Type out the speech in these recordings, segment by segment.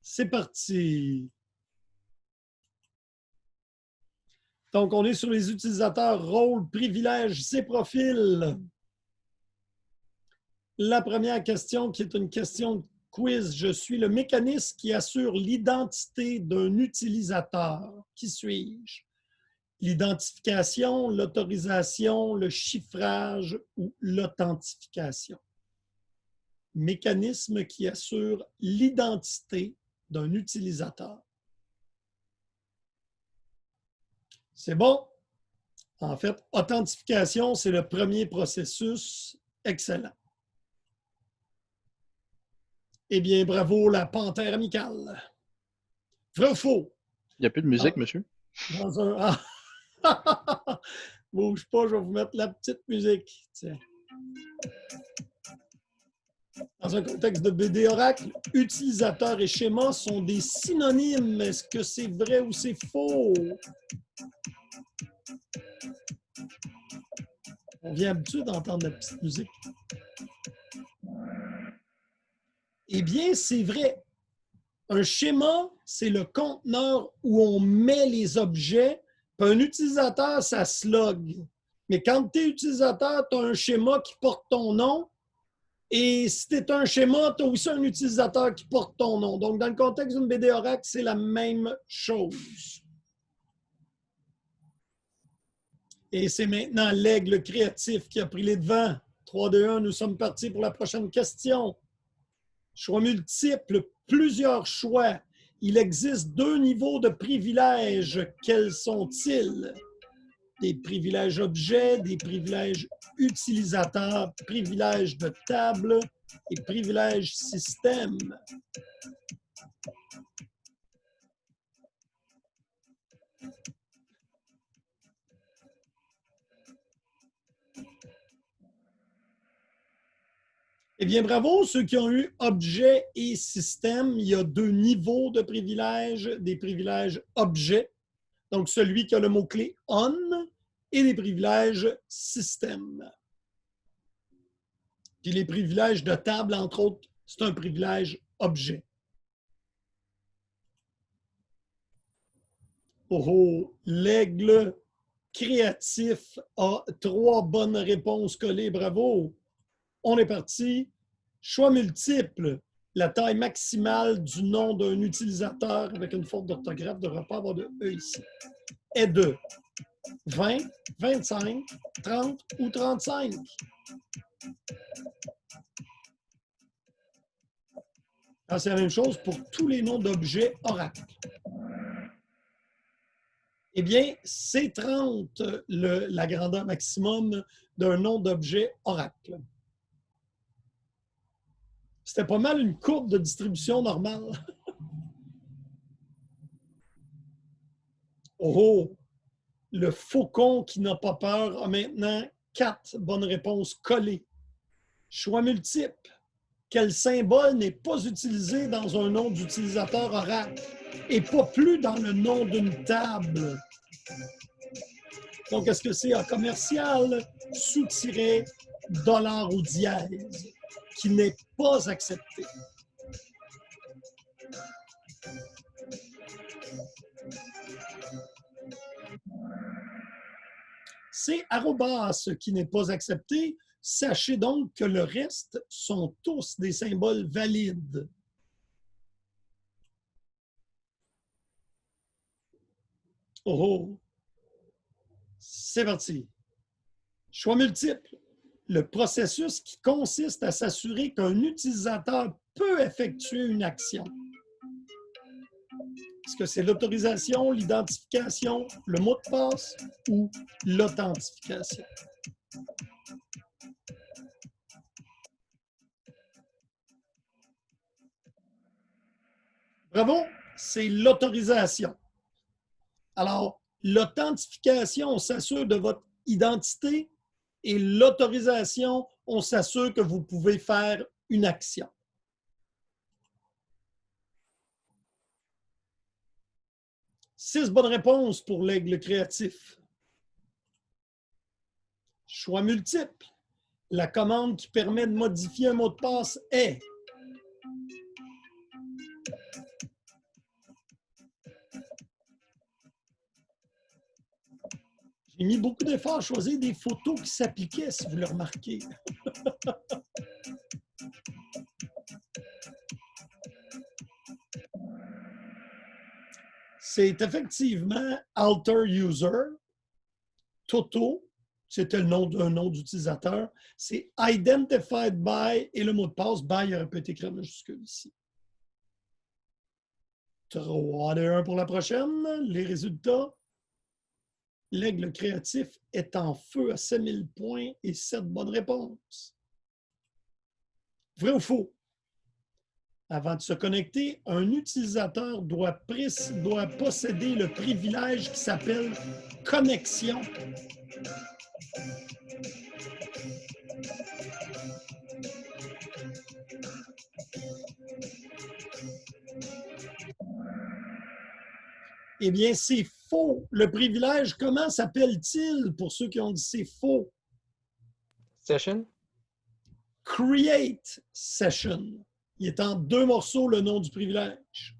C'est parti. Donc, on est sur les utilisateurs, rôles, privilèges et profils. La première question, qui est une question de quiz. Je suis le mécanisme qui assure l'identité d'un utilisateur. Qui suis-je? L'identification, l'autorisation, le chiffrage ou l'authentification. Mécanisme qui assure l'identité d'un utilisateur. C'est bon? En fait, authentification, c'est le premier processus. Excellent. Eh bien, bravo, la panthère amicale. Vrai ou faux? Il n'y a plus de musique, monsieur? Dans un... Ah! Bouge pas, je vais vous mettre la petite musique. Tiens. Dans un contexte de BD Oracle, utilisateur et schéma sont des synonymes. Est-ce que c'est vrai ou c'est faux? On vient habitué d'entendre la petite musique. Eh bien, c'est vrai. Un schéma, c'est le conteneur où on met les objets. Puis un utilisateur, ça slog. Mais quand tu es utilisateur, tu as un schéma qui porte ton nom. Et si tu es un schéma, tu as aussi un utilisateur qui porte ton nom. Donc, dans le contexte d'une BD Oracle, c'est la même chose. Et c'est maintenant l'aigle créatif qui a pris les devants. 3, 2, 1, nous sommes partis pour la prochaine question. Choix multiples, plusieurs choix. Il existe 2 niveaux de privilèges. Quels sont-ils? Des privilèges objets, des privilèges utilisateurs, privilèges de table et privilèges système. Eh bien, bravo, ceux qui ont eu objet et système. Il y a 2 niveaux de privilèges, des privilèges objets, donc celui qui a le mot-clé on, et des privilèges système. Puis les privilèges de table, entre autres, c'est un privilège objet. Oh, l'aigle créatif a 3 bonnes réponses collées. Bravo! On est parti. Choix multiple. La taille maximale du nom d'un utilisateur avec une faute d'orthographe ne devrait pas avoir de E ici. Est de 20, 25, 30 ou 35. Alors, c'est la même chose pour tous les noms d'objets Oracle. Eh bien, c'est 30 la grandeur maximum d'un nom d'objet Oracle. C'était pas mal une courbe de distribution normale. Oh, le faucon qui n'a pas peur a maintenant 4 bonnes réponses collées. Choix multiple. Quel symbole n'est pas utilisé dans un nom d'utilisateur Oracle et pas plus dans le nom d'une table? Donc, est-ce que c'est un commercial, sous-tiret, dollar ou dièse, qui n'est pas accepté? C'est arrobas qui n'est pas accepté. Sachez donc que le reste sont tous des symboles valides. Oh, c'est parti. Choix multiple. Le processus qui consiste à s'assurer qu'un utilisateur peut effectuer une action. Est-ce que c'est l'autorisation, l'identification, le mot de passe ou l'authentification? Bravo, c'est l'autorisation. Alors, l'authentification, on s'assure de votre identité et l'autorisation, on s'assure que vous pouvez faire une action. Six bonnes réponses pour l'aigle créatif. Choix multiple. La commande qui permet de modifier un mot de passe est J'ai mis beaucoup d'efforts à choisir des photos qui s'appliquaient, si vous le remarquez. C'est effectivement Alter User. Toto, c'était le nom d'un nom d'utilisateur. C'est Identified by et le mot de passe, by aurait pu être écrit en majuscule ici. 3-2-1 pour la prochaine. Les résultats. L'aigle créatif est en feu à 7000 points et 7 bonnes réponses. Vrai ou faux? Avant de se connecter, un utilisateur doit posséder le privilège qui s'appelle connexion. Eh bien, c'est faux. Le privilège, comment s'appelle-t-il pour ceux qui ont dit c'est faux? Session. Create Session. Il est en 2 morceaux le nom du privilège.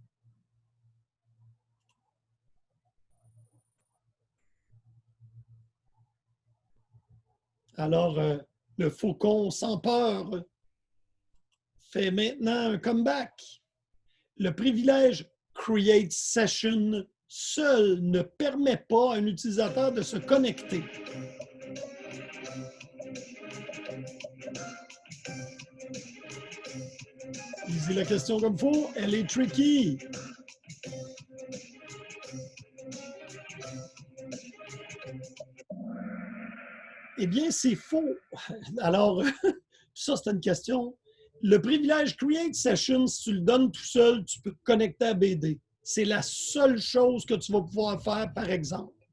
Alors, le faucon sans peur fait maintenant un comeback. Le privilège Create Session seul ne permet pas à un utilisateur de se connecter. Lisez la question comme il faut, elle est tricky. Eh bien, c'est faux. Alors, ça, c'est une question. Le privilège Create Session, si tu le donnes tout seul, tu peux te connecter à BD. C'est la seule chose que tu vas pouvoir faire, par exemple.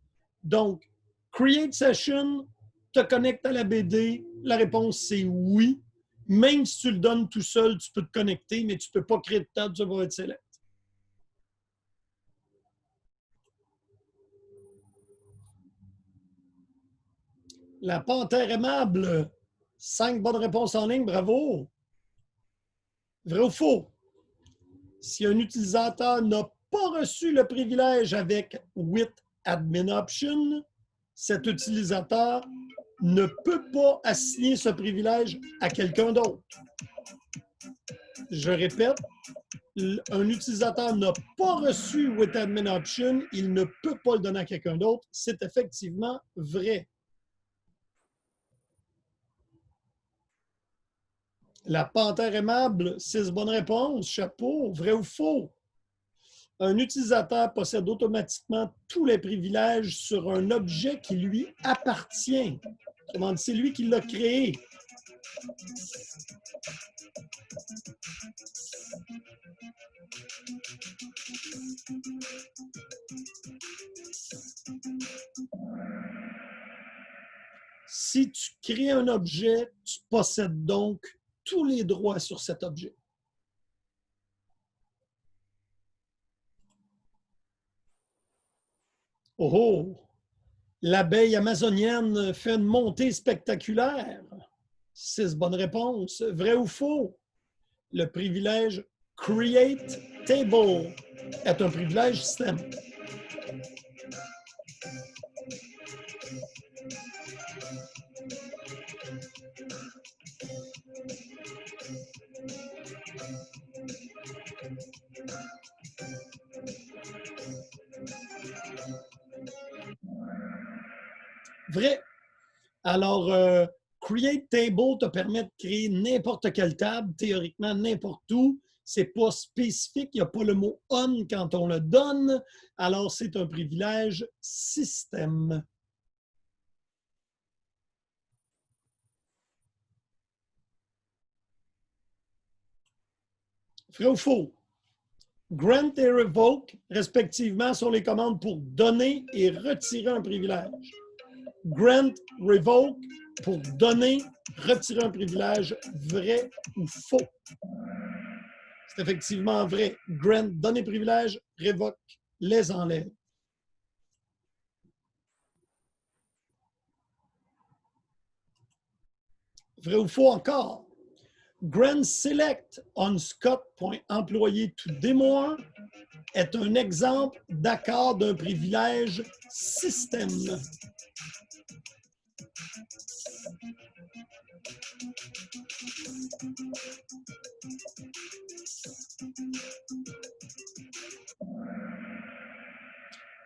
Donc, Create Session, te connecte à la BD. La réponse, c'est oui. Même si tu le donnes tout seul, tu peux te connecter, mais tu ne peux pas créer de table, ça va être select. La panthère aimable, 5 bonnes réponses en ligne, bravo. Vrai ou faux? Si un utilisateur n'a pas reçu le privilège avec with admin option, cet utilisateur ne peut pas assigner ce privilège à quelqu'un d'autre. Je répète, un utilisateur n'a pas reçu with admin option, il ne peut pas le donner à quelqu'un d'autre. C'est effectivement vrai. La panthère aimable, 6 bonnes réponses. Chapeau, vrai ou faux? Un utilisateur possède automatiquement tous les privilèges sur un objet qui lui appartient. Autrement dit, c'est lui qui l'a créé. Si tu crées un objet, tu possèdes donc tous les droits sur cet objet. Oh oh! L'abeille amazonienne fait une montée spectaculaire. 6 bonnes réponses. Vrai ou faux? Le privilège Create Table est un privilège système. Vrai. Alors, Create Table te permet de créer n'importe quelle table, théoriquement n'importe où. Ce n'est pas spécifique, il n'y a pas le mot on quand on le donne. Alors, c'est un privilège système. Vrai ou faux? Grant et revoke, respectivement, sont les commandes pour donner et retirer un privilège. Grant, revoke, pour donner, retirer un privilège, vrai ou faux? C'est effectivement vrai. Grant, donner privilège, revoke, les enlève. Vrai ou faux encore? Grant select on Scott.employé to demo 1 est un exemple d'accord d'un privilège système.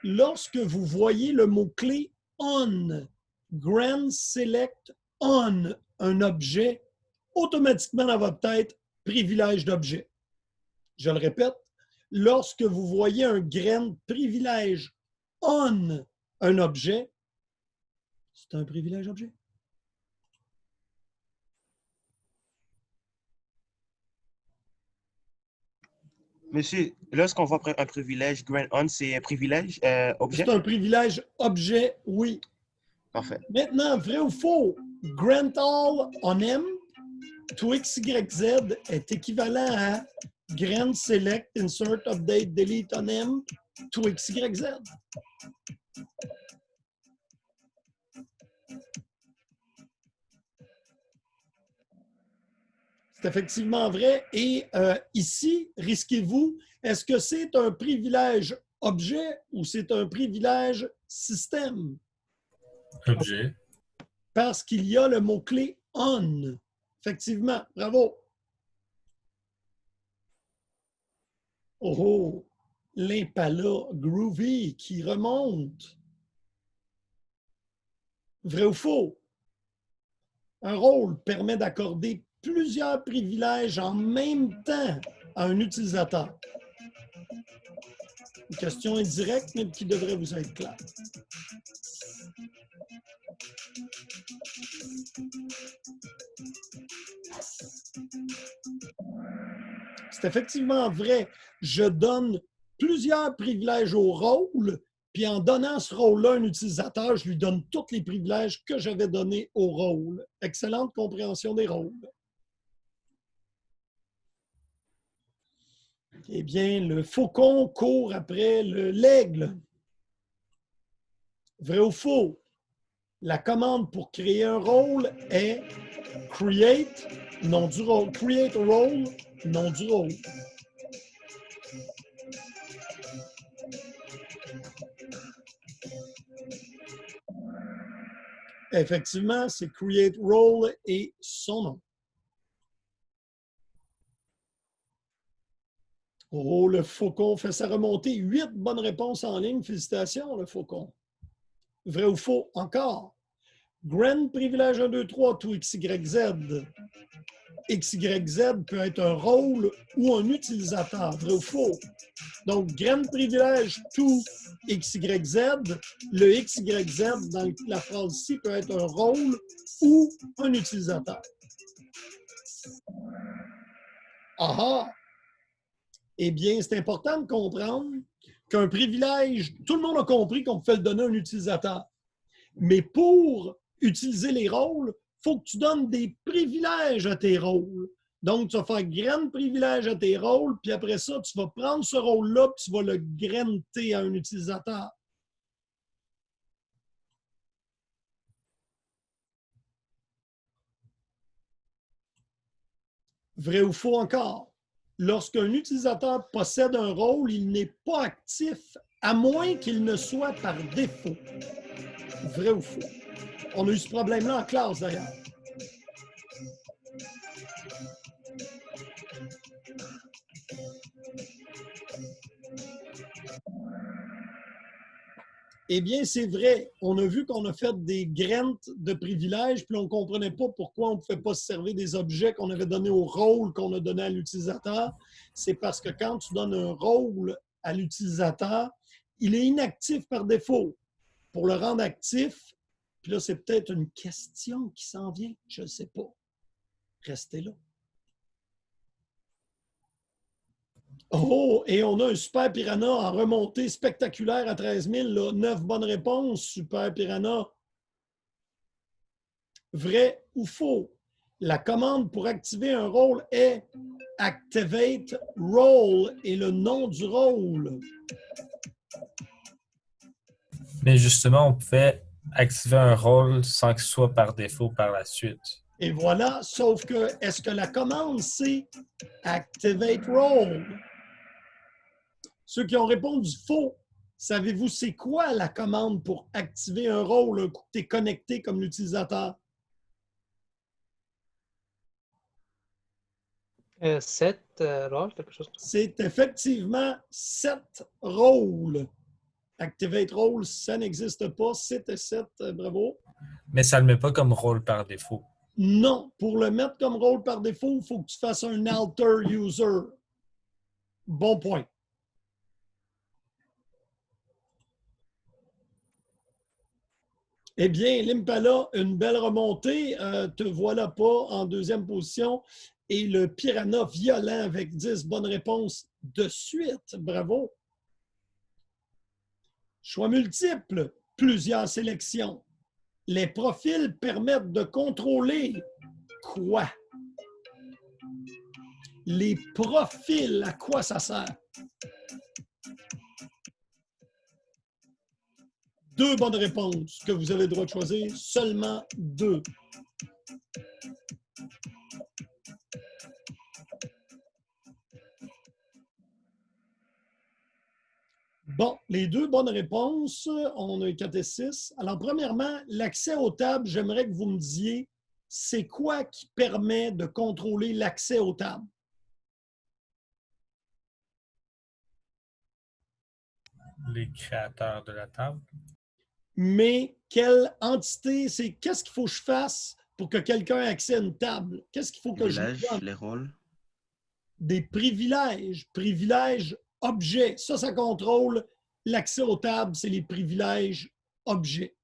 Lorsque vous voyez le mot-clé on, grant select on un objet, automatiquement dans votre tête, privilège d'objet. Je le répète, lorsque vous voyez un grant privilège on un objet, c'est un privilège objet. Monsieur, lorsqu'on voit un privilège grant on, c'est un privilège objet? C'est un privilège objet, oui. Parfait. Maintenant, vrai ou faux, grant all on M to x, y, z est équivalent à grant select, insert, update, delete on M to x, y, z. C'est effectivement vrai. Et ici, risquez-vous, est-ce que c'est un privilège objet ou c'est un privilège système? Objet. Parce qu'il y a le mot-clé on. Effectivement, bravo. Oh, l'Impala Groovy qui remonte. Vrai ou faux? Un rôle permet d'accorder plusieurs privilèges en même temps à un utilisateur. Une question indirecte, mais qui devrait vous être claire. C'est effectivement vrai. Je donne plusieurs privilèges au rôle, puis en donnant ce rôle-là à un utilisateur, je lui donne tous les privilèges que j'avais donnés au rôle. Excellente compréhension des rôles. Eh bien, le faucon court après l'aigle. Vrai ou faux? La commande pour créer un rôle est create, nom du rôle. Create a role, nom du rôle. Effectivement, c'est create role et son nom. Oh, le faucon fait sa remontée. 8 bonnes réponses en ligne. Félicitations, le faucon. Vrai ou faux? Encore. Grant privilège 1, 2, 3, tout x, y, z. X, Y, Z peut être un rôle ou un utilisateur. Vrai ou faux? Donc, grant privilège tout x, y, z. Le x, y, z dans la phrase ici peut être un rôle ou un utilisateur. Ah! Eh bien, c'est important de comprendre qu'un privilège, tout le monde a compris qu'on peut le donner à un utilisateur. Mais pour utiliser les rôles, il faut que tu donnes des privilèges à tes rôles. Donc, tu vas faire grand privilège à tes rôles, puis après ça, tu vas prendre ce rôle-là, puis tu vas le granter à un utilisateur. Vrai ou faux encore? Lorsqu'un utilisateur possède un rôle, il n'est pas actif, à moins qu'il ne soit par défaut. Vrai ou faux? On a eu ce problème-là en classe, d'ailleurs. Eh bien, c'est vrai. On a vu qu'on a fait des grants de privilèges, puis on ne comprenait pas pourquoi on ne pouvait pas se servir des objets qu'on avait donnés au rôle qu'on a donné à l'utilisateur. C'est parce que quand tu donnes un rôle à l'utilisateur, il est inactif par défaut. Pour le rendre actif, puis là, c'est peut-être une question qui s'en vient, je ne sais pas. Restez là. Oh, et on a un Super Piranha en remontée spectaculaire à 13 000. Là. 9 bonnes réponses, Super Piranha. Vrai ou faux? La commande pour activer un rôle est Activate Role et le nom du rôle. Mais justement, on pouvait activer un rôle sans que ce soit par défaut par la suite. Et voilà, sauf que, est-ce que la commande, c'est Activate Role? Ceux qui ont répondu faux, savez-vous c'est quoi la commande pour activer un rôle un coup que tu es connecté comme l'utilisateur? 7 rôles, quelque chose. C'est effectivement 7 rôles. Activate role, ça n'existe pas. C'était 7, bravo. Mais ça ne le met pas comme rôle par défaut. Non, pour le mettre comme rôle par défaut, il faut que tu fasses un alter user. Bon point. Eh bien, l'Impala, une belle remontée. Te voilà pas en deuxième position. Et le Piranha violent avec 10 bonnes réponses de suite. Bravo. Choix multiples, plusieurs sélections. Les profils permettent de contrôler quoi? Les profils, à quoi ça sert? 2 bonnes réponses que vous avez le droit de choisir, seulement 2. Bon, les 2 bonnes réponses, on a 4 et 6. Alors, premièrement, l'accès aux tables, j'aimerais que vous me disiez, c'est quoi qui permet de contrôler l'accès aux tables? Les créateurs de la table. Mais quelle entité, c'est qu'est-ce qu'il faut que je fasse pour que quelqu'un ait accès à une table? Qu'est-ce qu'il faut que je lui Village, donne? les rôles. Des privilèges. Privilèges objets. Ça contrôle l'accès aux tables, c'est les privilèges objets.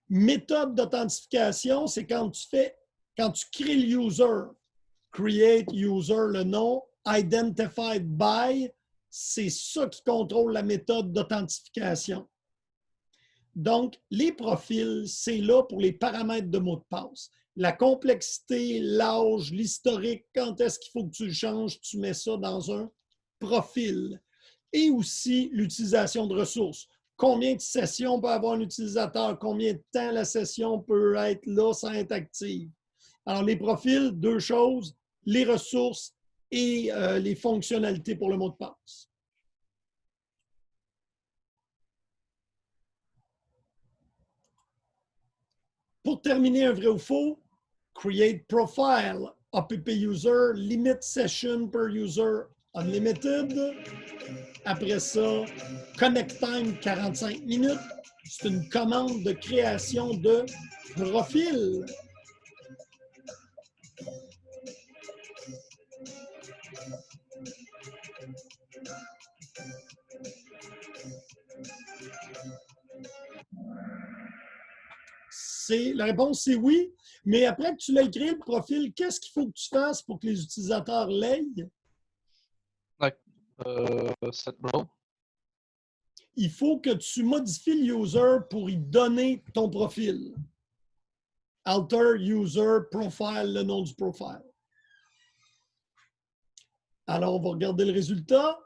Méthode d'authentification, c'est quand tu crées le user, create user, le nom, identified by, c'est ça qui contrôle la méthode d'authentification. Donc, les profils, c'est là pour les paramètres de mot de passe. La complexité, l'âge, l'historique, quand est-ce qu'il faut que tu le changes, tu mets ça dans un profil. Et aussi l'utilisation de ressources. Combien de sessions peut avoir un utilisateur? Combien de temps la session peut être là sans être active? Alors, les profils, 2 choses, les ressources et les fonctionnalités pour le mot de passe. Pour terminer, un vrai ou faux, create profile, app user, limit session per user, unlimited. Après ça, connect time 45 minutes. C'est une commande de création de profil. La réponse, c'est oui. Mais après que tu l'aies créé, le profil, qu'est-ce qu'il faut que tu fasses pour que les utilisateurs l'aient? Like, set role. Il faut que tu modifies le user pour y donner ton profil. Alter user profile, le nom du profile. Alors, on va regarder le résultat.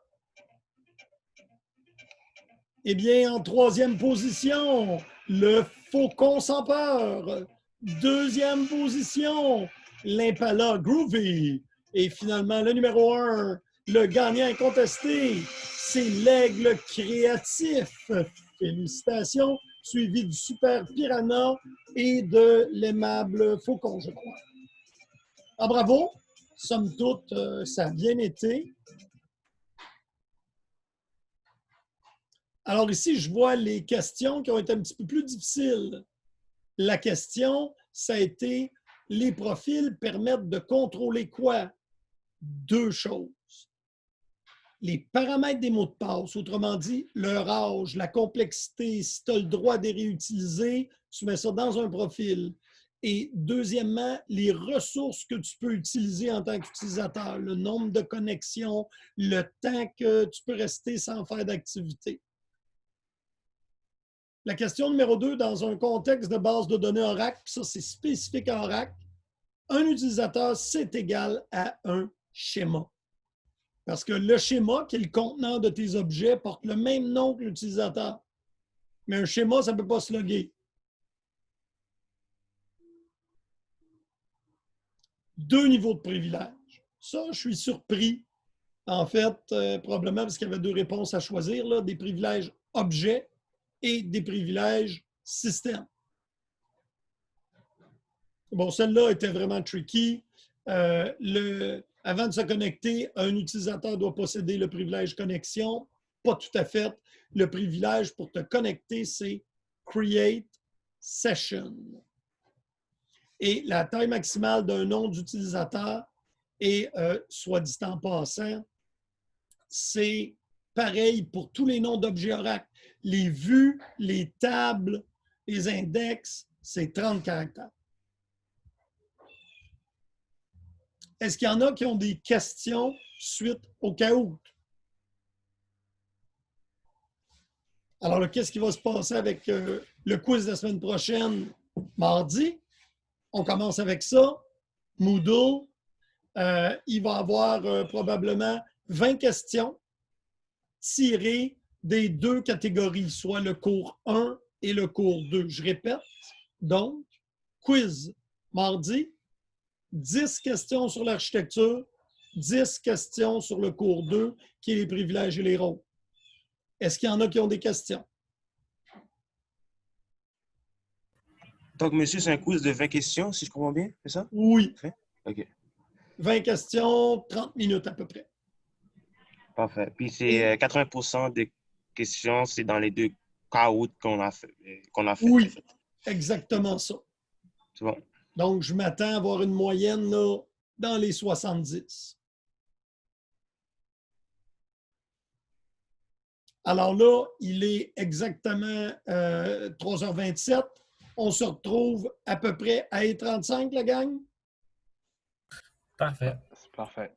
Eh bien, en 3e position, le Faucon sans peur. 2e position, l'Impala Groovy. Et finalement, le numéro 1, le gagnant incontesté, c'est l'Aigle créatif. Félicitations, suivi du Super Piranha et de l'aimable Faucon, je crois. Ah, bravo! Somme toute, ça a bien été. Alors ici, je vois les questions qui ont été un petit peu plus difficiles. La question, ça a été, les profils permettent de contrôler quoi? 2 choses. Les paramètres des mots de passe, autrement dit, leur âge, la complexité, si tu as le droit de les réutiliser, tu mets ça dans un profil. Et deuxièmement, les ressources que tu peux utiliser en tant qu'utilisateur, le nombre de connexions, le temps que tu peux rester sans faire d'activité. La question numéro 2, dans un contexte de base de données Oracle, ça c'est spécifique à Oracle, un utilisateur, c'est égal à un schéma. Parce que le schéma, qui est le contenant de tes objets, porte le même nom que l'utilisateur. Mais un schéma, ça ne peut pas se loguer. 2 niveaux de privilège. Ça, je suis surpris. En fait, probablement parce qu'il y avait 2 réponses à choisir, là, des privilèges objets et des privilèges système. Bon, celle-là était vraiment tricky. Avant de se connecter, un utilisateur doit posséder le privilège connexion. Pas tout à fait. Le privilège pour te connecter, c'est Create Session. Et la taille maximale d'un nom d'utilisateur, et soit dit en passant, c'est pareil pour tous les noms d'objets Oracle. Les vues, les tables, les index, c'est 30 caractères. Est-ce qu'il y en a qui ont des questions suite au Kahoot? Alors, qu'est-ce qui va se passer avec le quiz de la semaine prochaine, mardi? On commence avec ça. Moodle, il va y avoir probablement 20 questions tirées des deux catégories, soit le cours 1 et le cours 2. Je répète, donc, quiz mardi, 10 questions sur l'architecture, 10 questions sur le cours 2, qui est les privilèges et les rôles. Est-ce qu'il y en a qui ont des questions? Donc, monsieur, c'est un quiz de 20 questions, si je comprends bien, c'est ça? Oui. OK. 20 questions, 30 minutes à peu près. Parfait. Puis, c'est 80% des questions, c'est dans les deux Kahoot qu'on a fait. Oui, exactement ça. C'est bon. Donc, je m'attends à avoir une moyenne là, dans les 70. Alors là, il est exactement 3h27. On se retrouve à peu près à 1h35, la gang? Parfait. C'est parfait.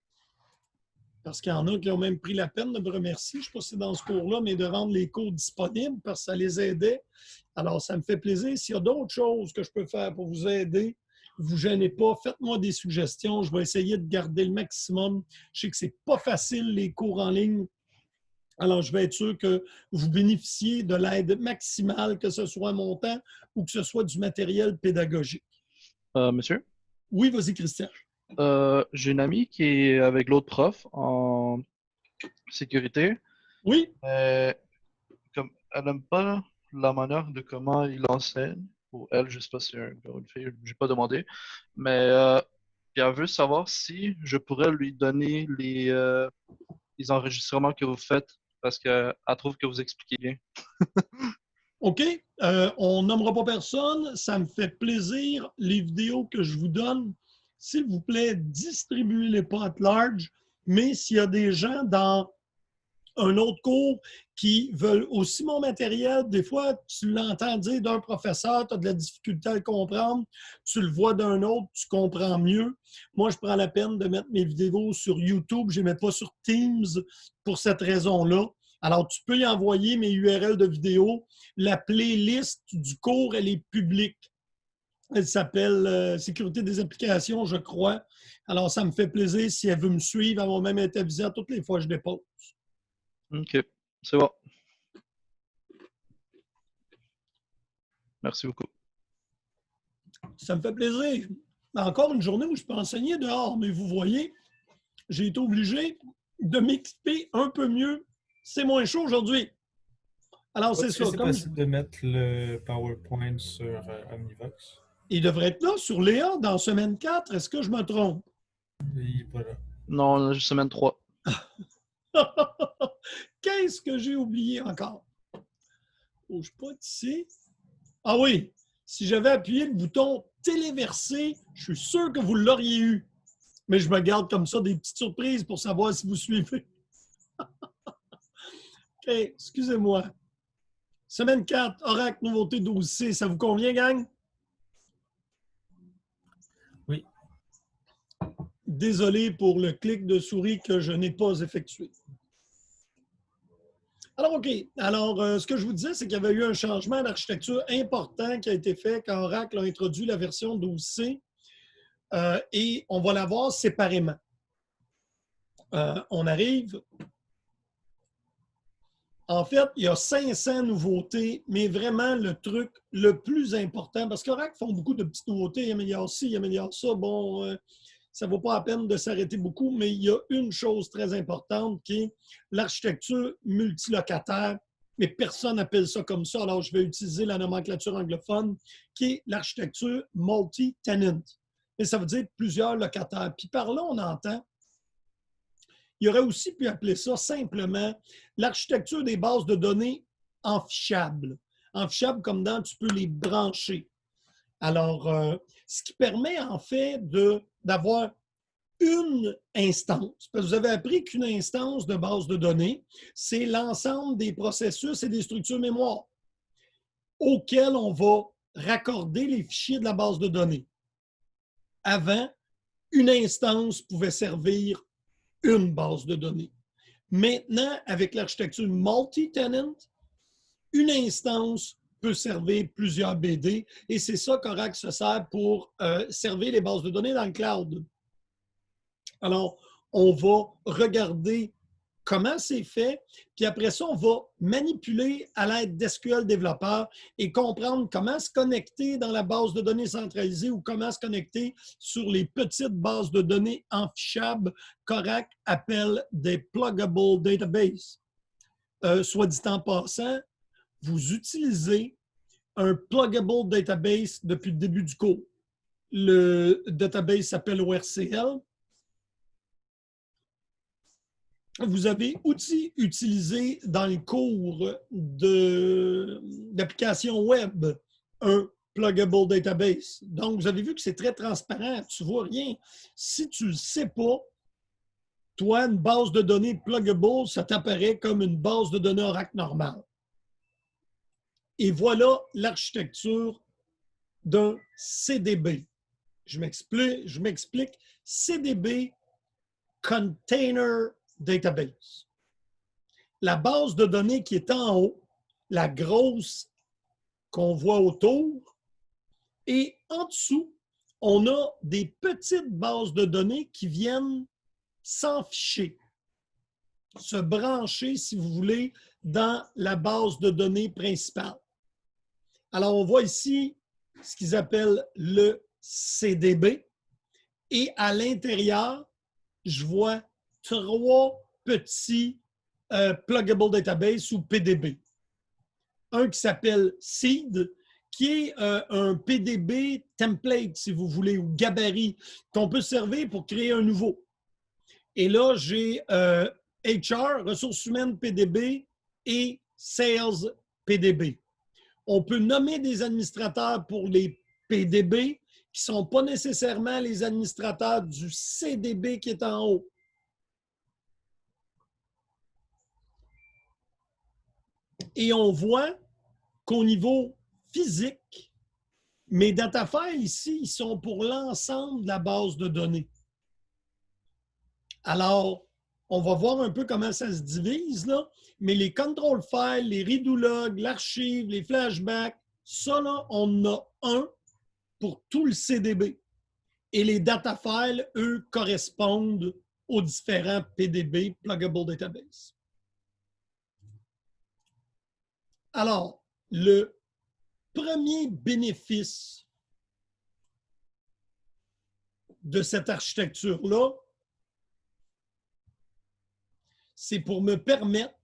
Parce qu'il y en a qui ont même pris la peine de me remercier. Je ne sais pas si c'est dans ce cours-là, mais de rendre les cours disponibles parce que ça les aidait. Alors, ça me fait plaisir. S'il y a d'autres choses que je peux faire pour vous aider, ne vous gênez pas. Faites-moi des suggestions. Je vais essayer de garder le maximum. Je sais que ce n'est pas facile, les cours en ligne. Alors, je vais être sûr que vous bénéficiez de l'aide maximale, que ce soit mon temps ou que ce soit du matériel pédagogique. Monsieur, Oui, vas-y, Christian. j'ai une amie qui est avec l'autre prof en sécurité. Oui? Comme, elle n'aime pas la manière de comment il enseigne. Pour elle, je ne sais pas si c'est un gars ou une fille, je n'ai pas demandé. Mais puis elle veut savoir si je pourrais lui donner les enregistrements que vous faites parce qu'elle trouve que vous expliquez bien. OK. On nommera pas personne. Ça me fait plaisir. Les vidéos que je vous donne, s'il vous plaît, distribuez-les pas at large. Mais s'il y a des gens dans un autre cours qui veulent aussi mon matériel, des fois, tu l'entends dire d'un professeur, tu as de la difficulté à le comprendre, tu le vois d'un autre, tu comprends mieux. Moi, je prends la peine de mettre mes vidéos sur YouTube, je ne les mets pas sur Teams pour cette raison-là. Alors, tu peux y envoyer mes URL de vidéos. La playlist du cours, elle est publique. Elle s'appelle Sécurité des applications, je crois. Alors, ça me fait plaisir. Si elle veut me suivre, elle va même être avisée à toutes les fois que je dépose. OK, c'est bon. Merci beaucoup. Ça me fait plaisir. Encore une journée où je peux enseigner dehors, mais vous voyez, j'ai été obligé de m'équiper un peu mieux. C'est moins chaud aujourd'hui. Alors, c'est ça. C'est possible de mettre le PowerPoint sur Omnivox? Il devrait être là sur Léa dans semaine 4. Est-ce que je me trompe? Il n'est pas là. Non, semaine 3. Qu'est-ce que j'ai oublié encore? Bouge pas d'ici. Ah oui, si j'avais appuyé le bouton téléverser, je suis sûr que vous l'auriez eu. Mais je me garde comme ça des petites surprises pour savoir si vous suivez. OK, excusez-moi. Semaine 4, Oracle, nouveauté 12C. Ça vous convient, gang? Oui. Désolé pour le clic de souris que je n'ai pas effectué. Alors, OK. Alors, ce que je vous disais, c'est qu'il y avait eu un changement d'architecture important qui a été fait quand Oracle a introduit la version 12C et on va la voir séparément. On arrive. En fait, il y a 500 nouveautés, mais vraiment le truc le plus important, parce qu'Oracle font beaucoup de petites nouveautés, ils améliorent ci, ils améliorent ça. Bon, ça ne vaut pas la peine de s'arrêter beaucoup, mais il y a une chose très importante qui est l'architecture multilocataire, mais personne n'appelle ça comme ça, alors je vais utiliser la nomenclature anglophone, qui est l'architecture multi-tenant. mais ça veut dire plusieurs locataires. Puis par là, on entend, il aurait aussi pu appeler ça simplement l'architecture des bases de données enfichables. Enfichables comme dans tu peux les brancher. Alors, ce qui permet en fait d'avoir une instance, parce que vous avez appris qu'une instance de base de données, c'est l'ensemble des processus et des structures mémoire auxquelles on va raccorder les fichiers de la base de données. Avant, une instance pouvait servir une base de données. Maintenant, avec l'architecture multi-tenant, une instance peut servir plusieurs BD et c'est ça qu'Oracle se sert pour servir les bases de données dans le cloud. Alors, on va regarder comment c'est fait, puis après ça, on va manipuler à l'aide d'SQL développeurs et comprendre comment se connecter dans la base de données centralisée ou comment se connecter sur les petites bases de données enfichables qu'Oracle appelle des pluggable databases. Soit dit en passant, vous utilisez un pluggable database depuis le début du cours. Le database s'appelle ORCL. Vous avez aussi utilisé dans le cours d'application web un pluggable database. Donc, vous avez vu que c'est très transparent. Tu ne vois rien. Si tu ne le sais pas, toi, une base de données pluggable, ça t'apparaît comme une base de données Oracle normale. Et voilà l'architecture d'un CDB. Je m'explique. CDB, Container Database. La base de données qui est en haut, la grosse qu'on voit autour, et en dessous, on a des petites bases de données qui viennent s'enficher, se brancher, si vous voulez, dans la base de données principale. Alors, on voit ici ce qu'ils appellent le CDB, et à l'intérieur, je vois 3 petits pluggable database ou PDB. Un qui s'appelle Seed, qui est un PDB template, si vous voulez, ou gabarit, qu'on peut servir pour créer un nouveau. Et là, j'ai HR, ressources humaines PDB et Sales PDB. On peut nommer des administrateurs pour les PDB qui ne sont pas nécessairement les administrateurs du CDB qui est en haut. Et on voit qu'au niveau physique, mes data files ici, ils sont pour l'ensemble de la base de données. Alors, on va voir un peu comment ça se divise, là, mais les control files, les redo logs, l'archive, les flashbacks, ça, là, on en a un pour tout le CDB. Et les data files, eux, correspondent aux différents PDB, Pluggable Database. Alors, le premier bénéfice de cette architecture-là, c'est pour me permettre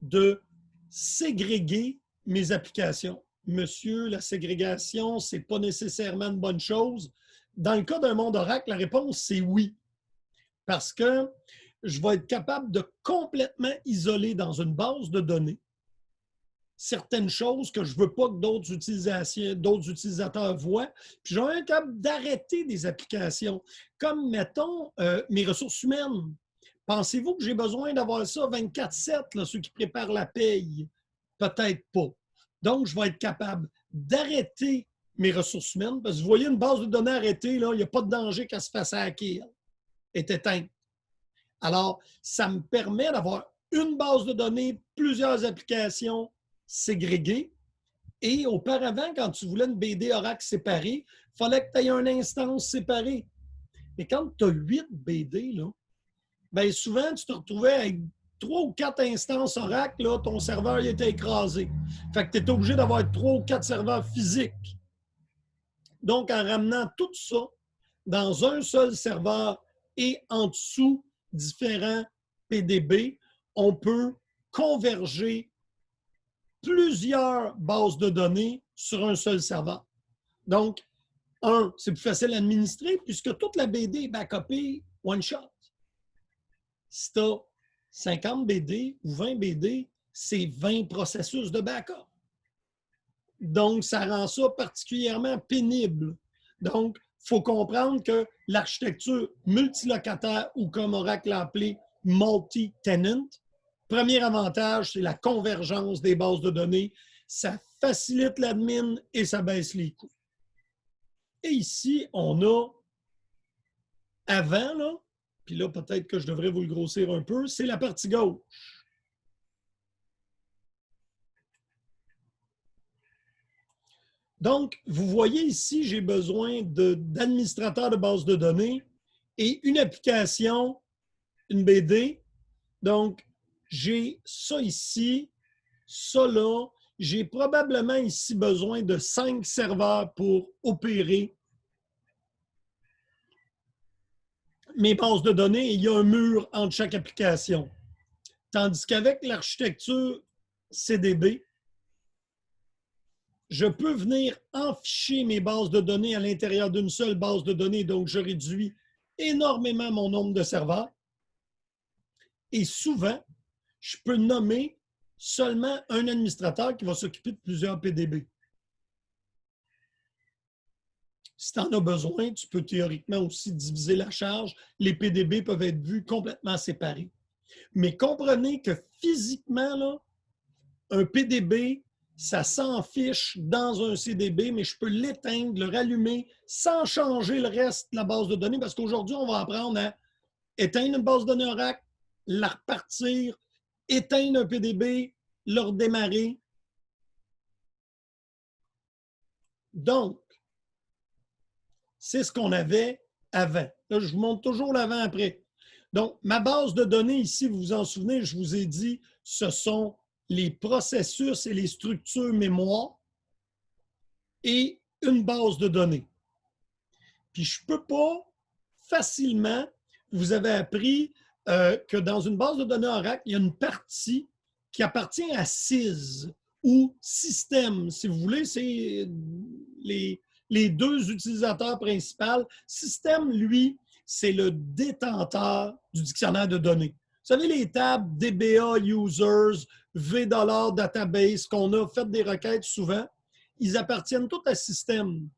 de ségréguer mes applications. Monsieur, la ségrégation, ce n'est pas nécessairement une bonne chose. Dans le cas d'un monde Oracle, la réponse, c'est oui. Parce que je vais être capable de complètement isoler dans une base de données certaines choses que je ne veux pas que d'autres utilisateurs voient. Puis je vais être capable d'arrêter des applications. Comme, mettons, mes ressources humaines. Pensez-vous que j'ai besoin d'avoir ça 24/7, ceux qui préparent la paye? Peut-être pas. Donc, je vais être capable d'arrêter mes ressources humaines, parce que vous voyez une base de données arrêtée, là, il n'y a pas de danger qu'elle se fasse hacker. Elle est éteinte. Alors, ça me permet d'avoir une base de données, plusieurs applications ségrégées. Et auparavant, quand tu voulais une BD Oracle séparée, il fallait que tu aies une instance séparée. Mais quand tu as 8 BD, là, bien souvent, tu te retrouvais avec 3 ou 4 instances Oracle, là, ton serveur il était écrasé. Fait que tu étais obligé d'avoir 3 ou 4 serveurs physiques. Donc, en ramenant tout ça dans un seul serveur et en dessous différents PDB, on peut converger plusieurs bases de données sur un seul serveur. Donc, c'est plus facile à administrer puisque toute la BD est backupée one shot. Si tu as 50 BD ou 20 BD, c'est 20 processus de backup. Donc, ça rend ça particulièrement pénible. Donc, il faut comprendre que l'architecture multilocataire ou comme Oracle l'a appelé multi-tenant, premier avantage, c'est la convergence des bases de données. Ça facilite l'admin et ça baisse les coûts. Et ici, on a avant, là, puis là, peut-être que je devrais vous le grossir un peu, c'est la partie gauche. Donc, vous voyez ici, j'ai besoin d'administrateurs de base de données et une application, une BD. Donc, j'ai ça ici, ça là. J'ai probablement ici besoin de 5 serveurs pour opérer mes bases de données et il y a un mur entre chaque application. Tandis qu'avec l'architecture CDB, je peux venir enficher mes bases de données à l'intérieur d'une seule base de données, donc je réduis énormément mon nombre de serveurs. Et souvent, je peux nommer seulement un administrateur qui va s'occuper de plusieurs PDB. Si tu en as besoin, tu peux théoriquement aussi diviser la charge. Les PDB peuvent être vus complètement séparés. Mais comprenez que physiquement, là, un PDB, ça s'en fiche dans un CDB, mais je peux l'éteindre, le rallumer sans changer le reste de la base de données parce qu'aujourd'hui, on va apprendre à éteindre une base de données Oracle, la repartir, éteindre un PDB, le redémarrer. Donc, c'est ce qu'on avait avant. Là, je vous montre toujours l'avant-après. Donc, ma base de données ici, vous vous en souvenez, je vous ai dit, ce sont les processus et les structures mémoire et une base de données. Puis, je ne peux pas facilement, vous avez appris que dans une base de données Oracle, il y a une partie qui appartient à SYS ou système, si vous voulez, c'est les deux utilisateurs principaux. Système, lui, c'est le détenteur du dictionnaire de données. Vous savez, les tables DBA Users, V$ Database, qu'on a fait des requêtes souvent, ils appartiennent tous à système.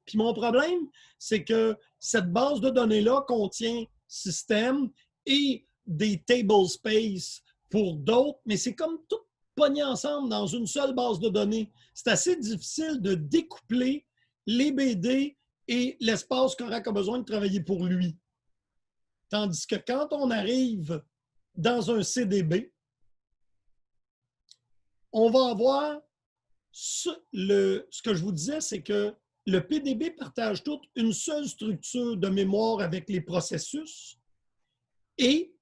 Puis mon problème, c'est que cette base de données-là contient système et des table space pour d'autres, mais c'est comme tout pogné ensemble dans une seule base de données. C'est assez difficile de découpler les BD et l'espace qu'Oracle a besoin de travailler pour lui. Tandis que quand on arrive dans un CDB, on va avoir ce que je vous disais, c'est que le PDB partage toute une seule structure de mémoire avec les processus et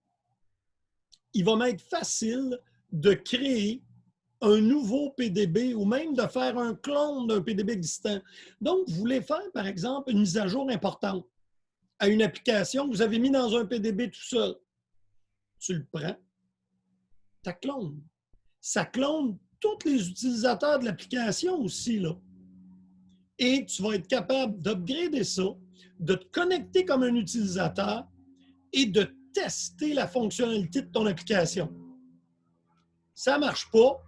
il va m'être facile de créer un nouveau PDB ou même de faire un clone d'un PDB existant. Donc, vous voulez faire, par exemple, une mise à jour importante à une application que vous avez mis dans un PDB tout seul. Tu le prends, tu clones. Ça clone tous les utilisateurs de l'application aussi, là. Et tu vas être capable d'upgrader ça, de te connecter comme un utilisateur et de tester la fonctionnalité de ton application. Ça ne marche pas,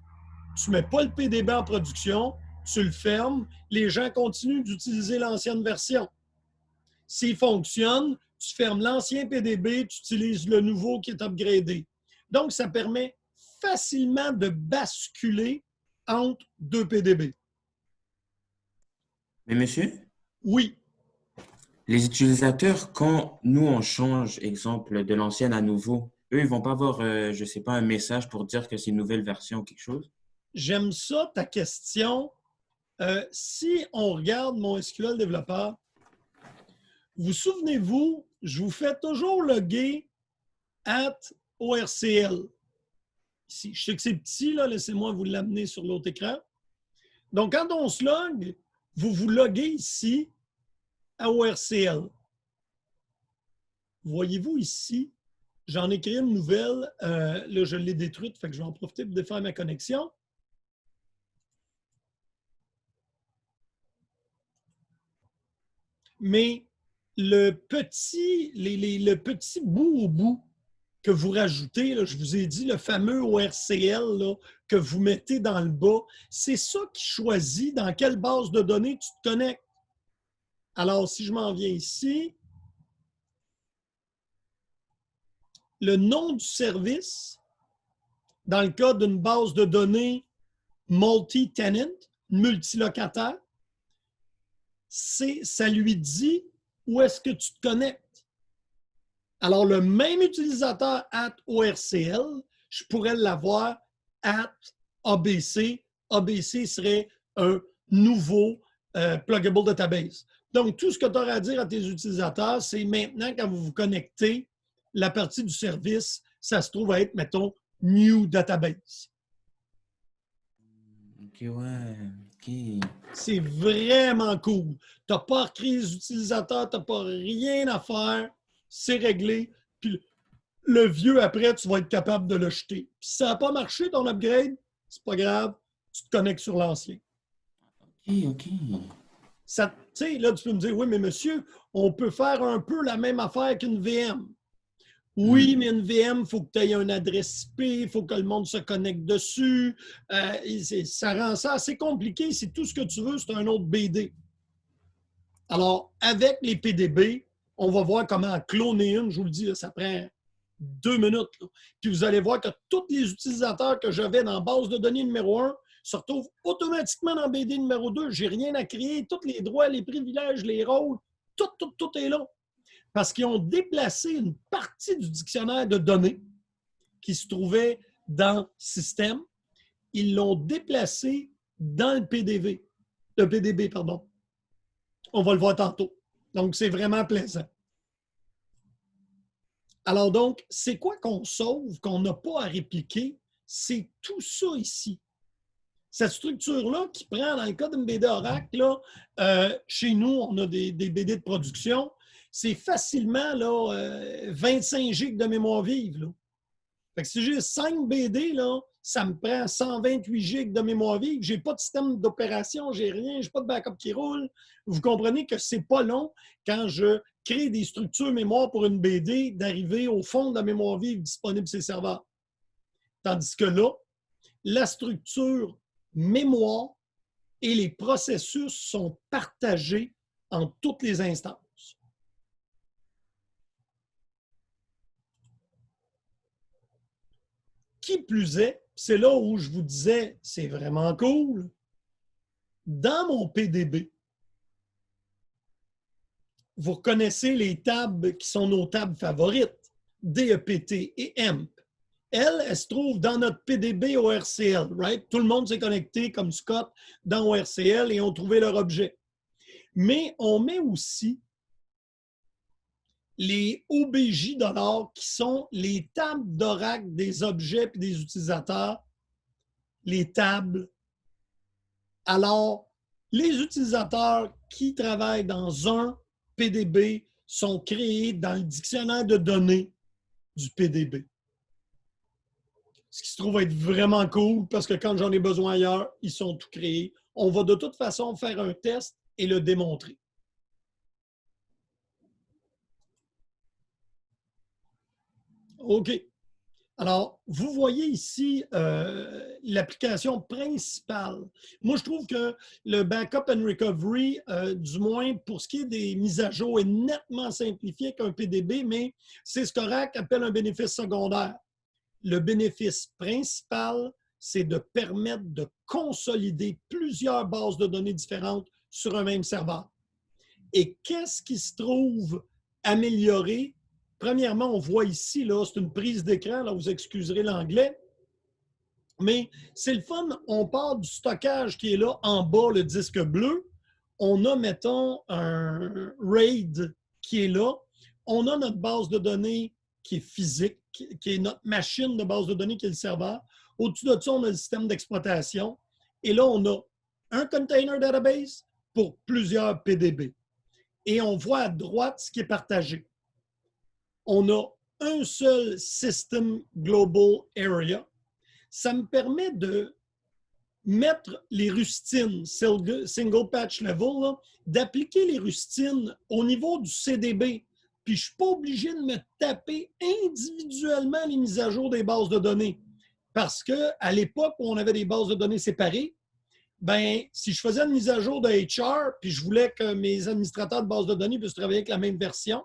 tu ne mets pas le PDB en production, tu le fermes, les gens continuent d'utiliser l'ancienne version. S'il fonctionne, tu fermes l'ancien PDB, tu utilises le nouveau qui est upgradé. Donc, ça permet facilement de basculer entre deux PDB. Mais monsieur, Oui. les utilisateurs, quand nous, on change, exemple, de l'ancienne à nouveau, eux, ils ne vont pas avoir, je ne sais pas, un message pour dire que c'est une nouvelle version ou quelque chose? J'aime ça, ta question. Si on regarde mon SQL développeur, vous souvenez-vous, je vous fais toujours loguer @ORCL. Ici, je sais que c'est petit, là, laissez-moi vous l'amener sur l'autre écran. Donc, quand on se logue, vous vous loguez ici à ORCL. Voyez-vous ici, j'en ai créé une nouvelle. Là, je l'ai détruite, fait que je vais en profiter pour défaire ma connexion. mais le petit bout au bout que vous rajoutez, là, je vous ai dit, le fameux ORCL là, que vous mettez dans le bas, c'est ça qui choisit dans quelle base de données tu te connectes. Alors, si je m'en viens ici, le nom du service, dans le cas d'une base de données multi-tenant, multilocataire, ça lui dit où est-ce que tu te connectes. Alors, le même utilisateur @ORCL, je pourrais l'avoir @ABC. ABC serait un nouveau pluggable database. Donc, tout ce que tu auras à dire à tes utilisateurs, c'est maintenant, quand vous vous connectez, la partie du service, ça se trouve à être, mettons, New Database. OK, ouais. OK. C'est vraiment cool. Tu n'as pas à recréer les utilisateurs, tu n'as pas rien à faire. C'est réglé. Puis le vieux, après, tu vas être capable de le jeter. Puis si ça n'a pas marché, ton upgrade, c'est pas grave. Tu te connectes sur l'ancien. OK, OK. Tu sais, là, tu peux me dire, oui, mais monsieur, on peut faire un peu la même affaire qu'une VM. Oui, mais une VM, il faut que tu aies une adresse IP, il faut que le monde se connecte dessus. Ça rend ça assez compliqué. Si tout ce que tu veux, c'est un autre BD. Alors, avec les PDB, on va voir comment en cloner une. Je vous le dis, là, ça prend 2 minutes. Là. Puis vous allez voir que tous les utilisateurs que j'avais dans la base de données numéro 1 se retrouvent automatiquement dans BD numéro 2. Je n'ai rien à créer. Tous les droits, les privilèges, les rôles, tout est là. Parce qu'ils ont déplacé une partie du dictionnaire de données qui se trouvait dans le système. Ils l'ont déplacé dans le PDB, pardon. On va le voir tantôt. Donc, c'est vraiment plaisant. Alors donc, c'est quoi qu'on sauve, qu'on n'a pas à répliquer? C'est tout ça ici. Cette structure-là qui prend, dans le cas d'une BD Oracle, là, chez nous, on a des BD de production, c'est facilement là, 25 gigs de mémoire vive. Là. Fait que si j'ai 5 BD, là, ça me prend 128 gigs de mémoire vive. Je n'ai pas de système d'opération, j'ai rien, je n'ai pas de backup qui roule. Vous comprenez que ce n'est pas long quand je crée des structures mémoire pour une BD d'arriver au fond de la mémoire vive disponible sur les serveurs. Tandis que là, la structure mémoire et les processus sont partagés en toutes les instances. Qui plus est, c'est là où je vous disais, c'est vraiment cool. Dans mon PDB, vous reconnaissez les tables qui sont nos tables favorites, DEPT et EMP. Elle se trouve dans notre PDB ORCL, right? Tout le monde s'est connecté comme Scott dans ORCL et ont trouvé leur objet. Mais on met aussi les OBJ $ qui sont les tables d'Oracle des objets et des utilisateurs, les tables. Alors, les utilisateurs qui travaillent dans un PDB sont créés dans le dictionnaire de données du PDB. Ce qui se trouve être vraiment cool parce que quand j'en ai besoin ailleurs, ils sont tout créés. On va de toute façon faire un test et le démontrer. OK. Alors, vous voyez ici l'application principale. Moi, je trouve que le backup and recovery, du moins pour ce qui est des mises à jour, est nettement simplifié qu'un PDB, mais c'est ce qu'Oracle appelle un bénéfice secondaire. Le bénéfice principal, c'est de permettre de consolider plusieurs bases de données différentes sur un même serveur. Et qu'est-ce qui se trouve amélioré? Premièrement, on voit ici, là, c'est une prise d'écran, là, vous excuserez l'anglais, mais c'est le fun, on part du stockage qui est là en bas, le disque bleu. On a, mettons, un RAID qui est là. On a notre base de données qui est physique, qui est notre machine de base de données qui est le serveur. Au-dessus de ça, on a le système d'exploitation. Et là, on a un container database pour plusieurs PDB. Et on voit à droite ce qui est partagé. On a un seul System Global Area. Ça me permet de mettre les rustines, single patch level, d'appliquer les rustines au niveau du CDB. Puis je ne suis pas obligé de me taper individuellement les mises à jour des bases de données. Parce qu'à l'époque où on avait des bases de données séparées, ben, si je faisais une mise à jour de HR, puis je voulais que mes administrateurs de bases de données puissent travailler avec la même version,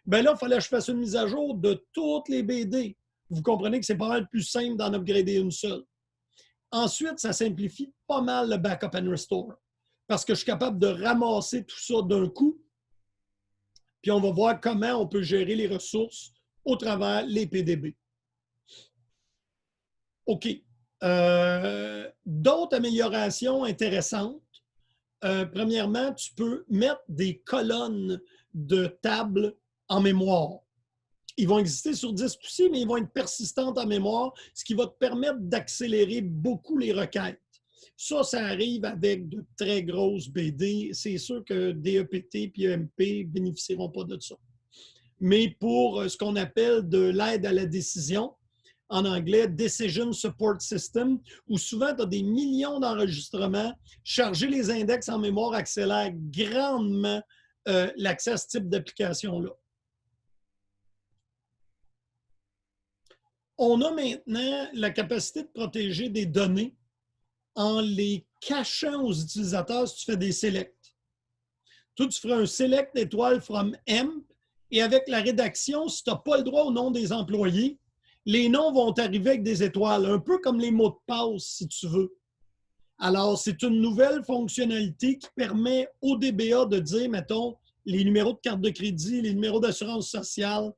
ben là, il fallait que je fasse une mise à jour de toutes les BD. Vous comprenez que c'est pas mal plus simple d'en upgrader une seule. Ensuite, ça simplifie pas mal le backup and restore parce que je suis capable de ramasser tout ça d'un coup. Puis on va voir comment on peut gérer les ressources au travers les PDB. OK. D'autres améliorations intéressantes. Premièrement, tu peux mettre des colonnes de tables en mémoire. Ils vont exister sur disque aussi, mais ils vont être persistants en mémoire, ce qui va te permettre d'accélérer beaucoup les requêtes. Ça arrive avec de très grosses BD. C'est sûr que DEPT et EMP ne bénéficieront pas de ça. Mais pour ce qu'on appelle de l'aide à la décision, en anglais, Decision Support System, où souvent tu as des millions d'enregistrements, charger les index en mémoire accélère grandement l'accès à ce type d'application-là. On a maintenant la capacité de protéger des données en les cachant aux utilisateurs si tu fais des selects. Toi, tu feras un select étoile from emp et avec la rédaction, si tu n'as pas le droit au nom des employés, les noms vont arriver avec des étoiles, un peu comme les mots de passe, si tu veux. Alors, c'est une nouvelle fonctionnalité qui permet au DBA de dire, mettons, les numéros de carte de crédit, les numéros d'assurance sociale.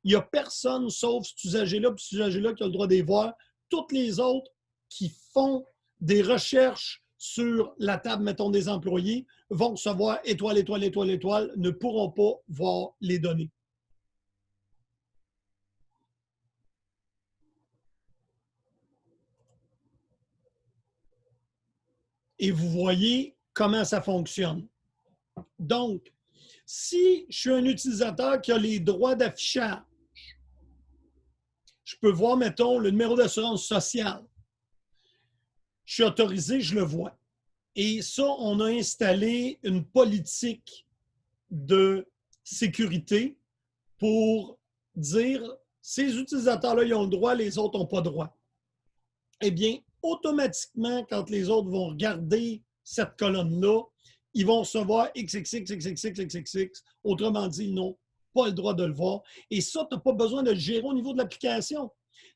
Il n'y a personne, sauf cet usager-là et cet usager-là qui a le droit de les voir. Toutes les autres qui font des recherches sur la table, mettons, des employés, vont recevoir étoile, étoile, étoile, étoile, ne pourront pas voir les données. Et vous voyez comment ça fonctionne. Donc, si je suis un utilisateur qui a les droits d'affichage, je peux voir, mettons, le numéro d'assurance sociale. Je suis autorisé, je le vois. Et ça, on a installé une politique de sécurité pour dire ces utilisateurs-là, ils ont le droit, les autres n'ont pas droit. Eh bien, automatiquement, quand les autres vont regarder cette colonne-là, ils vont recevoir XXX. Autrement dit, ils n'ont pas le droit de le voir. Et ça, tu n'as pas besoin de le gérer au niveau de l'application.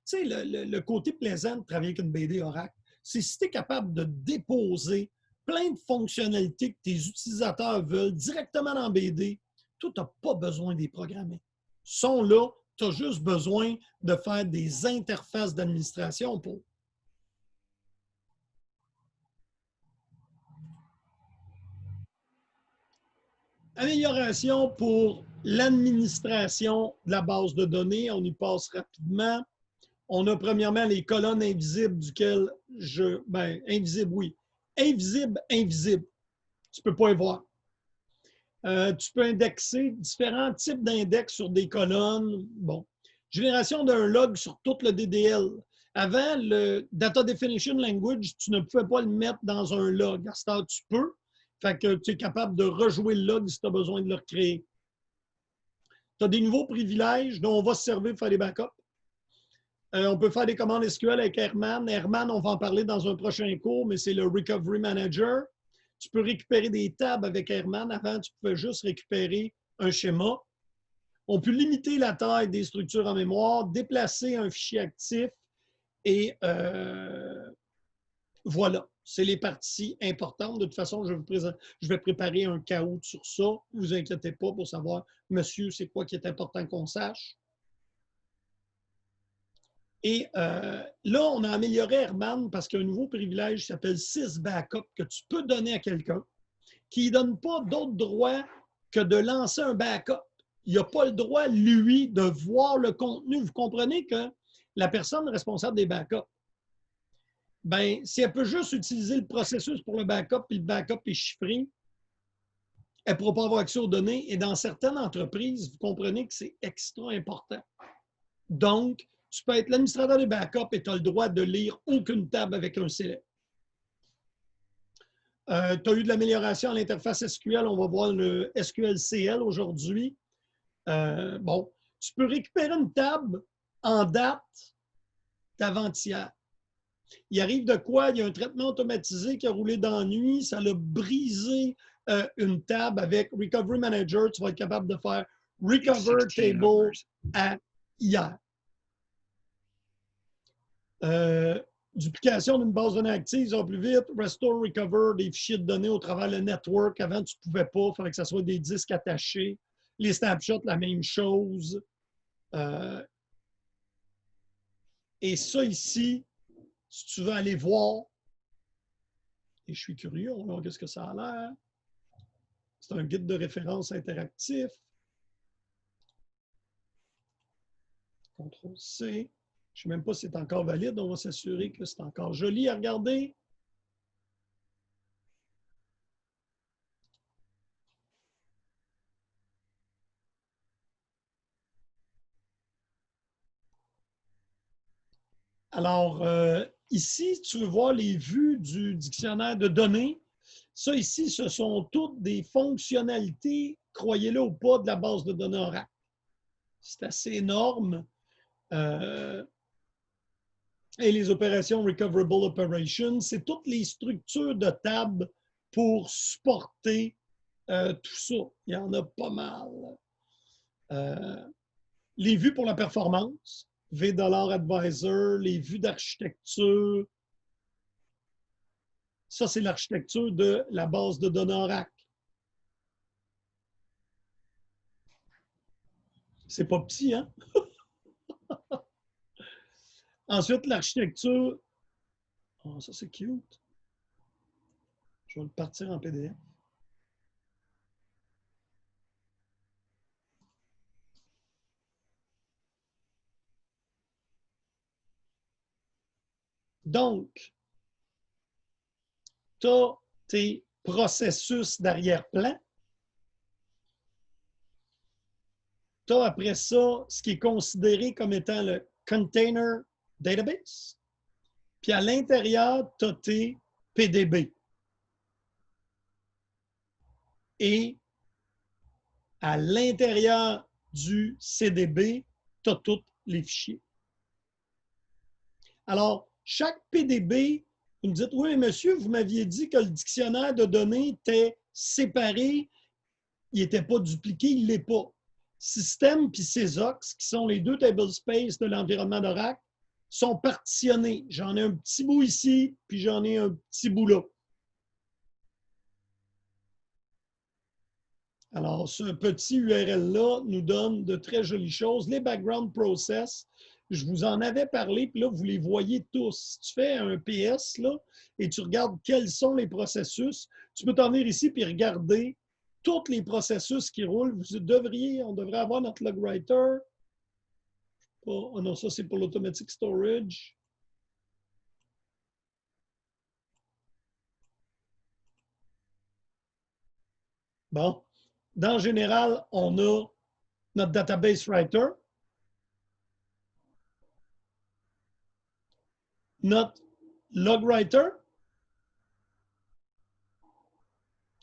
Tu sais, le côté plaisant de travailler avec une BD Oracle, c'est si tu es capable de déposer plein de fonctionnalités que tes utilisateurs veulent directement dans BD, toi, tu n'as pas besoin de les programmer. Ils sont là, tu as juste besoin de faire des interfaces d'administration pour. Amélioration pour l'administration de la base de données. On y passe rapidement. On a premièrement les colonnes invisibles duquel invisible, oui. Invisible. Tu ne peux pas y voir. Tu peux indexer différents types d'index sur des colonnes. Bon. Génération d'un log sur tout le DDL. Avant, le Data Definition Language, tu ne pouvais pas le mettre dans un log. À ce temps, tu peux. Fait que tu es capable de rejouer le log si tu as besoin de le recréer. Tu as des nouveaux privilèges dont on va se servir pour faire des backups. On peut faire des commandes SQL avec Airman. Airman, on va en parler dans un prochain cours, mais c'est le Recovery Manager. Tu peux récupérer des tables avec Airman. Avant, tu pouvais juste récupérer un schéma. On peut limiter la taille des structures en mémoire, déplacer un fichier actif et voilà. C'est les parties importantes. De toute façon, je vais préparer un caout sur ça. Ne vous inquiétez pas pour savoir, monsieur, c'est quoi qui est important qu'on sache. Et là, on a amélioré Airman parce qu'il y a un nouveau privilège qui s'appelle sysbackup que tu peux donner à quelqu'un qui ne donne pas d'autre droit que de lancer un backup. Il n'a pas le droit, lui, de voir le contenu. Vous comprenez que la personne responsable des backups, bien, si elle peut juste utiliser le processus pour le backup et le backup est chiffré, elle ne pourra pas avoir accès aux données. Et dans certaines entreprises, vous comprenez que c'est extra important. Donc, tu peux être l'administrateur des backups et tu as le droit de lire aucune table avec un select. Tu as eu de l'amélioration à l'interface SQL. On va voir le SQL-CL aujourd'hui. Bon, tu peux récupérer une table en date d'avant-hier. Il arrive de quoi? Il y a un traitement automatisé qui a roulé dans la nuit. Ça l'a brisé une table avec Recovery Manager. Tu vas être capable de faire Recover Table à hier. Duplication d'une base de données active, ça va plus vite. Restore, recover des fichiers de données au travers le network. Avant, tu ne pouvais pas. Il fallait que ce soit des disques attachés. Les snapshots, la même chose. Et ça ici, si tu veux aller voir, et je suis curieux, on va voir qu'est-ce que ça a l'air. C'est un guide de référence interactif. CTRL-C. Je ne sais même pas si c'est encore valide. On va s'assurer que c'est encore joli à regarder. Alors, ici, tu veux voir les vues du dictionnaire de données. Ça ici, ce sont toutes des fonctionnalités, croyez-le ou pas, de la base de données Oracle. C'est assez énorme. Et les opérations Recoverable Operations, c'est toutes les structures de table pour supporter tout ça. Il y en a pas mal. Les vues pour la performance, $Advisor, les vues d'architecture. Ça, c'est l'architecture de la base de données Oracle. C'est pas petit, hein? Ensuite, l'architecture. Oh, ça, c'est cute. Je vais le partir en PDF. Donc, tu as tes processus d'arrière-plan. Tu as après ça ce qui est considéré comme étant le Container Database. Puis à l'intérieur, tu as tes PDB. Et à l'intérieur du CDB, tu as tous les fichiers. Alors, chaque PDB, vous me dites, oui, monsieur, vous m'aviez dit que le dictionnaire de données était séparé, il n'était pas dupliqué, il ne l'est pas. Système puis CESOX, qui sont les deux tablespaces de l'environnement d'Oracle, sont partitionnés. J'en ai un petit bout ici, puis j'en ai un petit bout là. Alors, ce petit URL-là nous donne de très jolies choses. Les background process, je vous en avais parlé, puis là, vous les voyez tous. Si tu fais un PS, là, et tu regardes quels sont les processus, tu peux t'en venir ici puis regarder tous les processus qui roulent. On devrait avoir notre log writer. Oh non, ça, c'est pour l'automatic storage. Bon. Dans le général, on a notre database writer, notre log writer.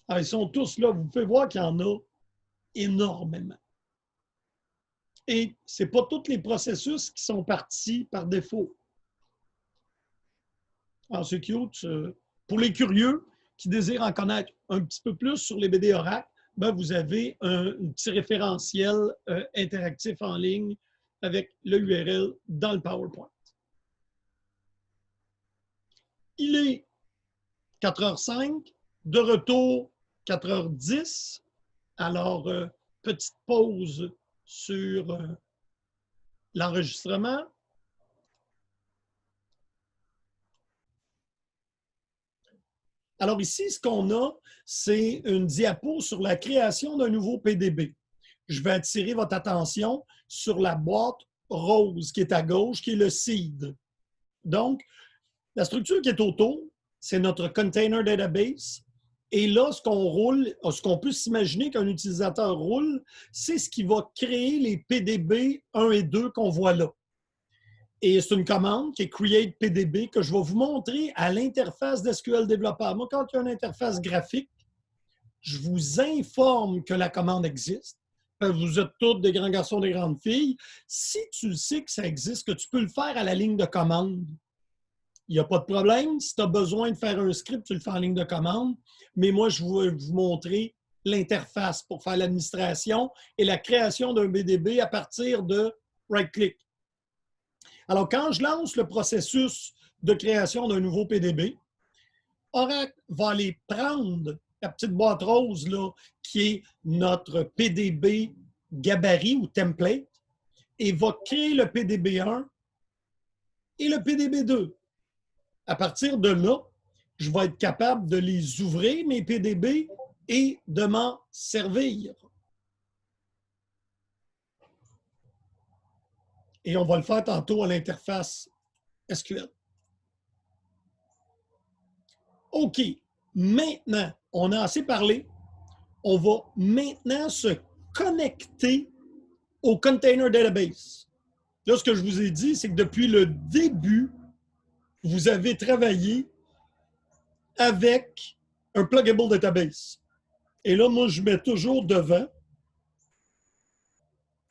Alors, ils sont tous là. Vous pouvez voir qu'il y en a énormément. Et ce n'est pas tous les processus qui sont partis par défaut. Alors, c'est cute. Pour les curieux qui désirent en connaître un petit peu plus sur les BD Oracle, ben, vous avez un petit référentiel interactif en ligne avec le URL dans le PowerPoint. Il est 4h05, de retour 4h10. Alors, petite pause sur l'enregistrement. Alors ici, ce qu'on a, c'est une diapo sur la création d'un nouveau PDB. Je vais attirer votre attention sur la boîte rose qui est à gauche, qui est le seed. Donc, la structure qui est autour, c'est notre Container Database. Et là, ce qu'on roule, ce qu'on peut s'imaginer qu'un utilisateur roule, c'est ce qui va créer les PDB 1 et 2 qu'on voit là. Et c'est une commande qui est Create PDB que je vais vous montrer à l'interface d'SQL Developer. Moi, quand il y a une interface graphique, je vous informe que la commande existe. Vous êtes tous des grands garçons, des grandes filles. Si tu sais que ça existe, que tu peux le faire à la ligne de commande, il n'y a pas de problème. Si tu as besoin de faire un script, tu le fais en ligne de commande. Mais moi, je vais vous montrer l'interface pour faire l'administration et la création d'un BDB à partir de right-click. Alors, quand je lance le processus de création d'un nouveau PDB, Oracle va aller prendre la petite boîte rose là, qui est notre PDB gabarit ou template et va créer le PDB1 et le PDB2. À partir de là, je vais être capable de les ouvrir, mes PDB, et de m'en servir. Et on va le faire tantôt à l'interface SQL. OK. Maintenant, on a assez parlé. On va maintenant se connecter au Container Database. Là, ce que je vous ai dit, c'est que depuis le début, vous avez travaillé avec un pluggable database. Et là, moi, je mets toujours devant.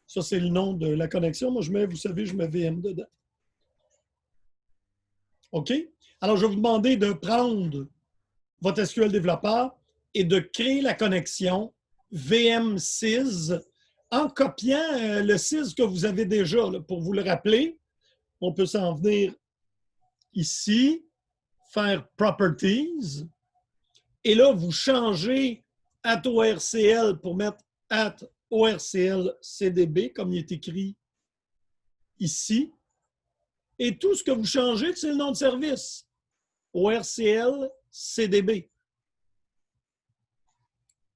Ça, c'est le nom de la connexion. Moi, je mets, vous savez, je mets VM dedans. OK? Alors, je vais vous demander de prendre votre SQL développeur et de créer la connexion VM-SYS en copiant le SYS que vous avez déjà. Là, pour vous le rappeler, on peut s'en venir ici, faire Properties, et là, vous changez @ORCL pour mettre @ORCL CDB, comme il est écrit ici. Et tout ce que vous changez, c'est le nom de service. ORCL CDB.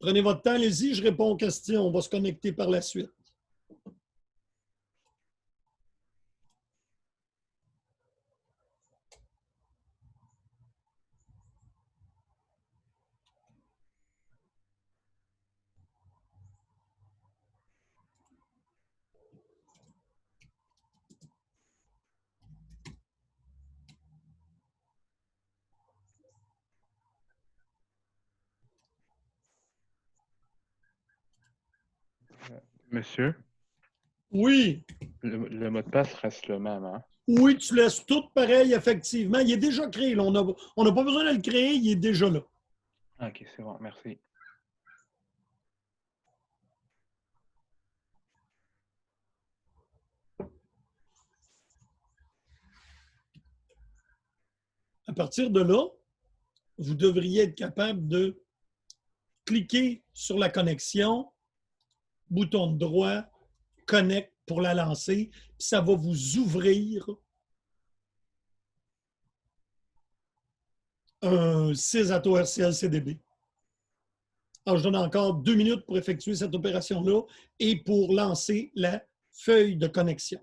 Prenez votre temps, allez-y, je réponds aux questions. On va se connecter par la suite. Monsieur, Oui, le mot de passe reste le même, hein? oui, tu laisses tout pareil, effectivement. Il est déjà créé. Là. On n'a pas besoin de le créer, il est déjà là. OK, c'est bon, merci. À partir de là, vous devriez être capable de cliquer sur la connexion, bouton de droit, Connect pour la lancer, puis ça va vous ouvrir un SYS@ORCL CDB. Alors, je donne encore 2 minutes pour effectuer cette opération-là et pour lancer la feuille de connexion.